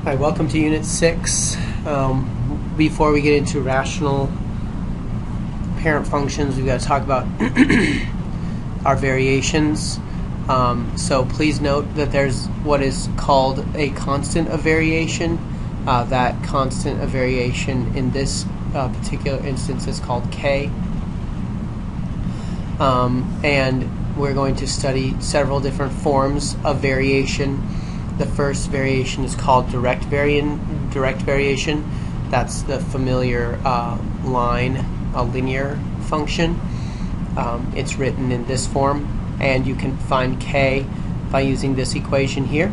Hi, welcome to Unit 6. Before we get into rational parent functions, we've got to talk about our variations. So please note that there's what is called a constant of variation. That constant of variation in this particular instance is called k. And we're going to study several different forms of variation. The first variation is called direct variation. That's the familiar line, a linear function. It's written in this form, and you can find k by using this equation here.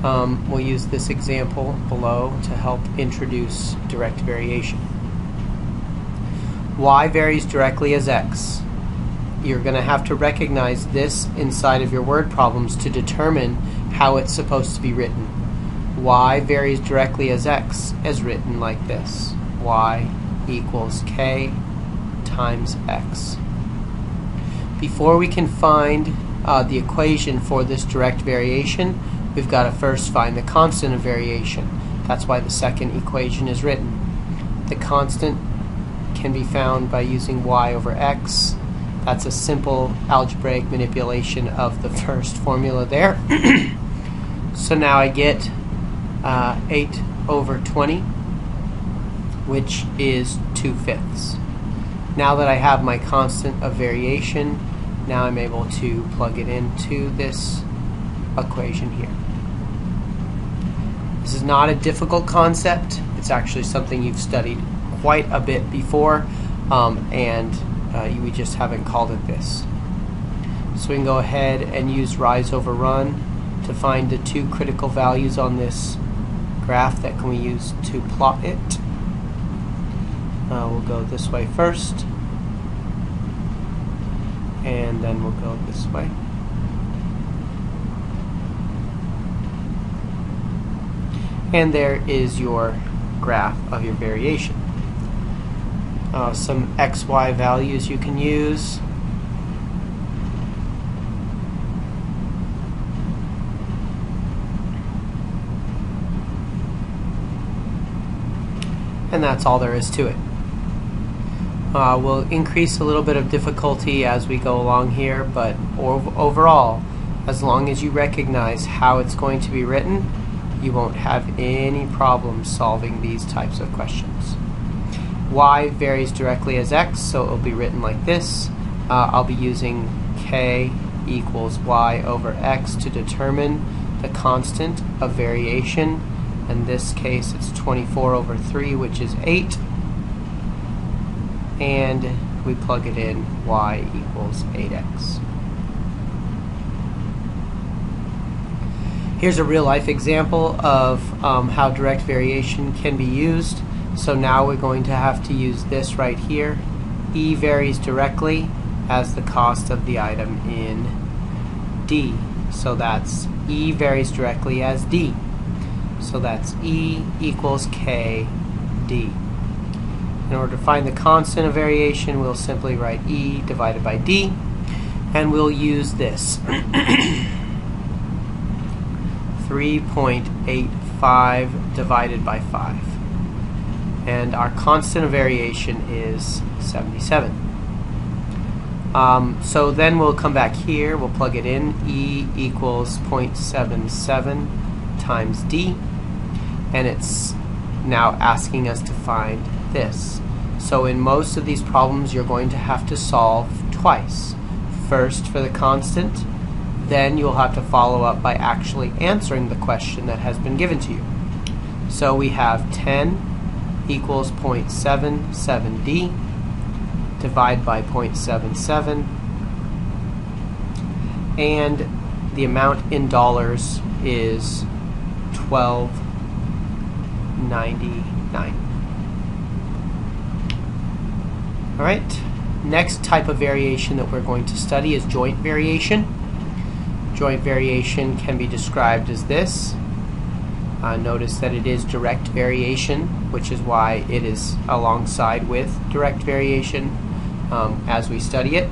We'll use this example below to help introduce direct variation. Y varies directly as x. You're going to have to recognize this inside of your word problems to determine how it's supposed to be written. Y varies directly as x, as written like this. Y equals k times x. Before we can find the equation for this direct variation, we've got to first find the constant of variation. That's why the second equation is written. The constant can be found by using y over x. That's a simple algebraic manipulation of the first formula there. So now I get 8 over 20, which is 2/5. Now that I have my constant of variation, now I'm able to plug it into this equation here. This is not a difficult concept. It's actually something you've studied quite a bit before, we just haven't called it this. So we can go ahead and use rise over run to find the two critical values on this graph that can we use to plot it. We'll go this way first, and then we'll go this way. And there is your graph of your variation. Some XY values you can use. And that's all there is to it. We'll increase a little bit of difficulty as we go along here, but overall, as long as you recognize how it's going to be written, you won't have any problem solving these types of questions. Y varies directly as x, so it will be written like this. I'll be using k equals y over x to determine the constant of variation. In this case, it's 24 over 3, which is 8. And we plug it in, y equals 8x. Here's a real-life example of how direct variation can be used. So now we're going to have to use this right here. E varies directly as the cost of the item in D. So that's E varies directly as D. So that's E equals K D. In order to find the constant of variation, we'll simply write E divided by D, and we'll use this. 3.85 divided by 5. And our constant of variation is 77. So then we'll come back here, we'll plug it in, E equals 0.77 times D, and it's now asking us to find this. So in most of these problems you're going to have to solve twice. First for the constant, then you'll have to follow up by actually answering the question that has been given to you. So we have 10 equals 0.77D, divide by 0.77, and the amount in dollars is $12.99. Alright, next type of variation that we're going to study is joint variation. Joint variation can be described as this. Notice that it is direct variation, which is why it is alongside with direct variation as we study it.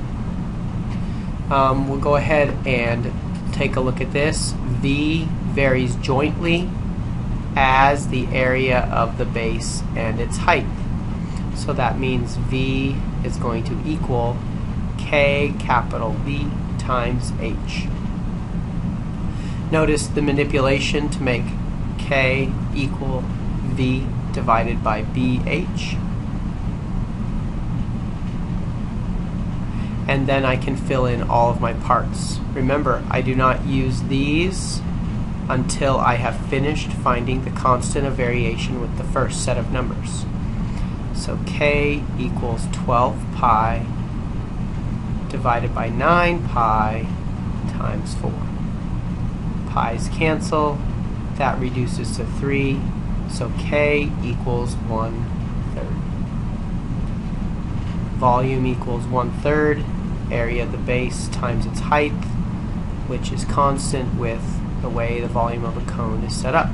We'll go ahead and take a look at this. V varies jointly as the area of the base and its height. So that means V is going to equal K capital V times H. Notice the manipulation to make K equal V divided by BH. And then I can fill in all of my parts. Remember, I do not use these until I have finished finding the constant of variation with the first set of numbers. So K equals 12 pi divided by 9 pi times 4. Pi's cancel. That reduces to 3. So K equals 1/3. Volume equals 1/3. Area of the base times its height, which is constant with the way the volume of a cone is set up.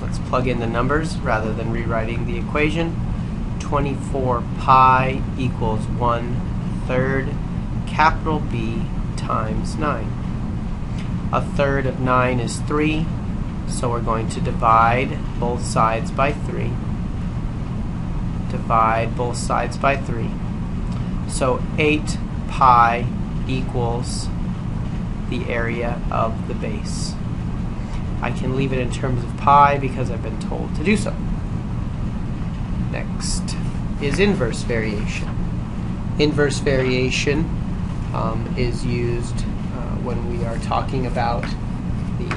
Let's plug in the numbers rather than rewriting the equation. 24 pi equals 1/3 capital B times 9. 1/3 of 9 is 3, so we're going to divide both sides by 3. Divide both sides by 3. So 8 pi equals the area of the base. I can leave it in terms of pi because I've been told to do so. Next is inverse variation. Inverse variation is used when we are talking about the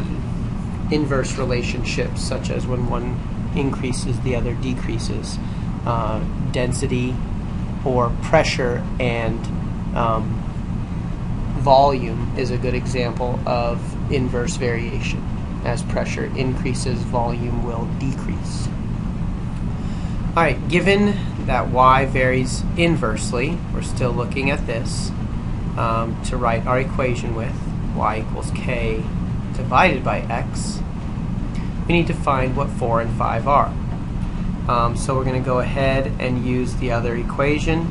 inverse relationships, such as when one increases, the other decreases. Density or pressure and volume is a good example of inverse variation. As pressure increases, volume will decrease. Alright, given that y varies inversely, we're still looking at this to write our equation with y equals k divided by x. We need to find what 4 and 5 are. So we're going to go ahead and use the other equation,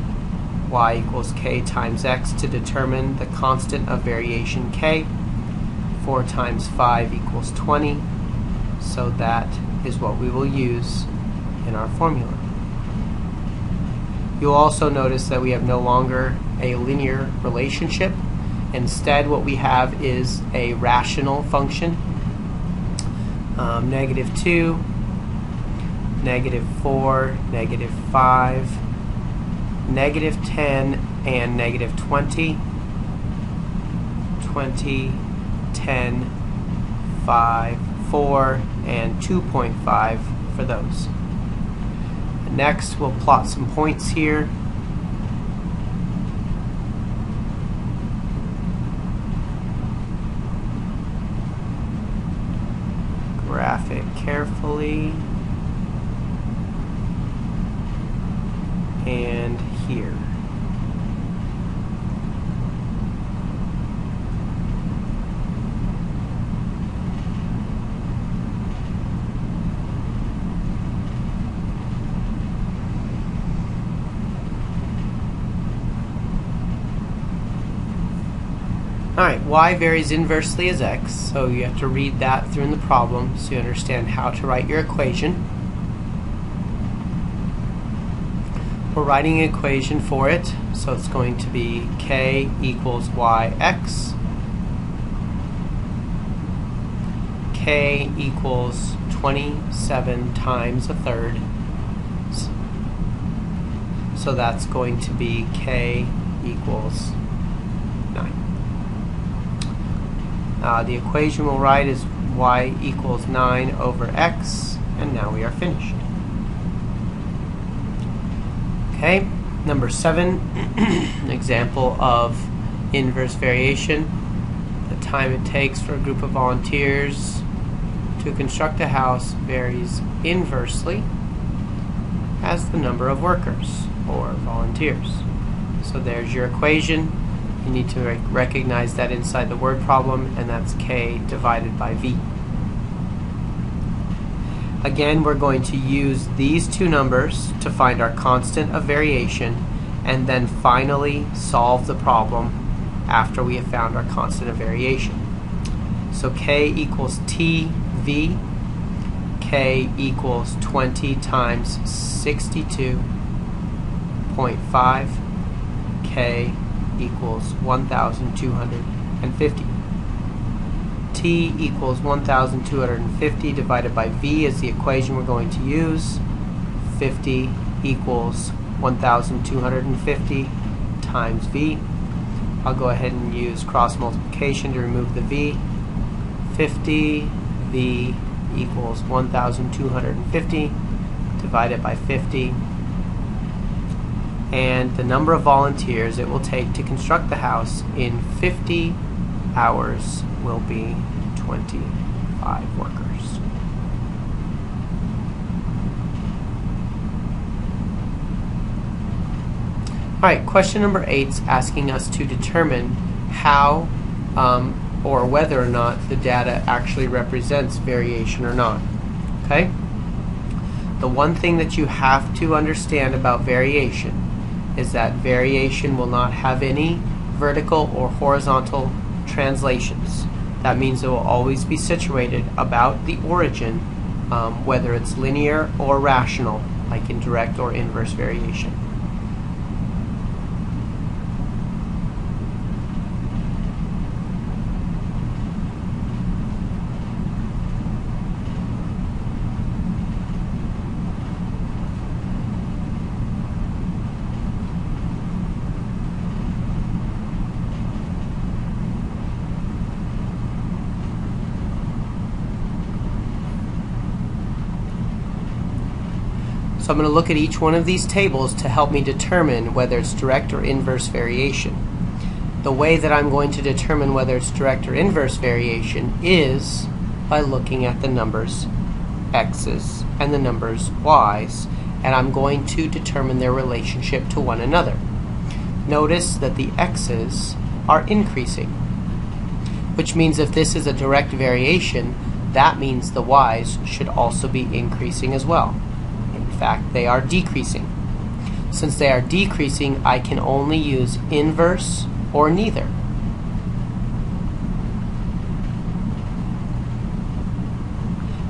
y equals k times x, to determine the constant of variation k. 4 times 5 equals 20, so that is what we will use in our formula. You'll also notice that we have no longer a linear relationship. Instead, what we have is a rational function. -2, -4, -5, -10, and -20. 20, 10, 5, 4, and 2.5 for those. Next, we'll plot some points here. Graph it carefully. And here. Alright, y varies inversely as x, so you have to read that through in the problem so you understand how to write your equation. We're writing an equation for it, so it's going to be k equals yx. K equals 27 times 1/3. So that's going to be k equals 9. The equation we'll write is y equals 9 over x, and now we are finished. Okay, number 7, an example of inverse variation. The time it takes for a group of volunteers to construct a house varies inversely as the number of workers or volunteers. So there's your equation. You need to recognize that inside the word problem, and that's k divided by v. Again, we're going to use these two numbers to find our constant of variation, and then finally solve the problem after we have found our constant of variation. So k equals TV. K equals 20 times 62.5. K equals 1,250. T equals 1,250 divided by V is the equation we're going to use. 50 equals 1,250 times V. I'll go ahead and use cross multiplication to remove the V. 50 V equals 1,250 divided by 50. And the number of volunteers it will take to construct the house in 50 hours will be 25 workers. Alright, question number 8 is asking us to determine how or whether or not the data actually represents variation or not. Okay? The one thing that you have to understand about variation is that variation will not have any vertical or horizontal translations. That means it will always be situated about the origin, whether it's linear or rational, like in direct or inverse variation. So I'm going to look at each one of these tables to help me determine whether it's direct or inverse variation. The way that I'm going to determine whether it's direct or inverse variation is by looking at the numbers x's and the numbers y's, and I'm going to determine their relationship to one another. Notice that the x's are increasing, which means if this is a direct variation, that means the y's should also be increasing as well. In fact, they are decreasing. Since they are decreasing, I can only use inverse or neither.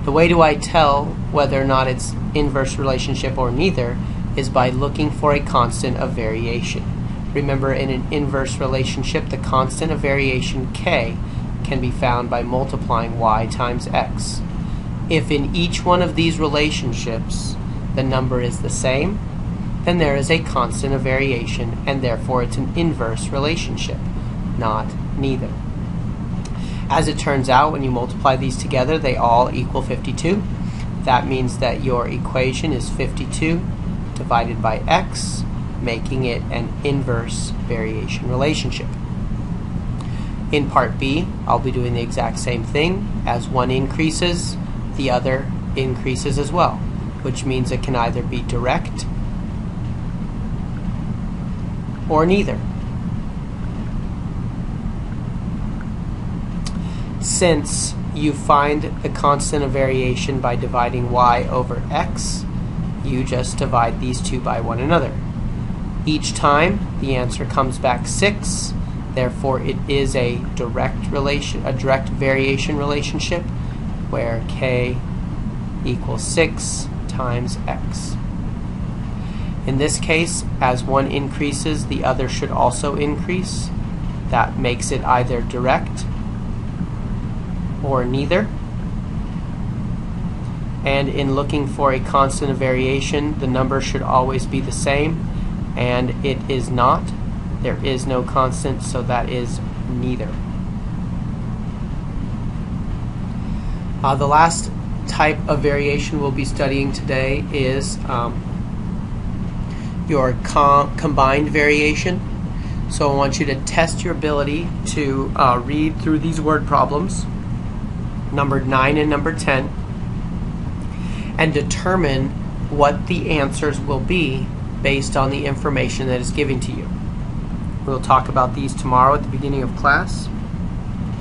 The way do I tell whether or not it's inverse relationship or neither is by looking for a constant of variation. Remember, in an inverse relationship, the constant of variation k can be found by multiplying y times x. If in each one of these relationships the number is the same, then there is a constant of variation, and therefore it's an inverse relationship, not neither. As it turns out, when you multiply these together, they all equal 52. That means that your equation is 52 divided by x, making it an inverse variation relationship. In part B, I'll be doing the exact same thing. As one increases, the other increases as well, which means it can either be direct or neither. Since you find the constant of variation by dividing y over x, you just divide these two by one another. Each time the answer comes back 6, therefore it is a direct variation relationship where k equals 6 times x. In this case, as one increases, the other should also increase. That makes it either direct or neither. And in looking for a constant of variation, the number should always be the same, and it is not. There is no constant, so that is neither. The last type of variation we'll be studying today is your combined variation. So I want you to test your ability to read through these word problems, number 9 and number 10, and determine what the answers will be based on the information that is given to you. We'll talk about these tomorrow at the beginning of class,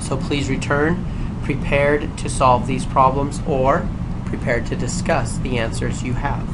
so please return prepared to solve these problems or prepared to discuss the answers you have.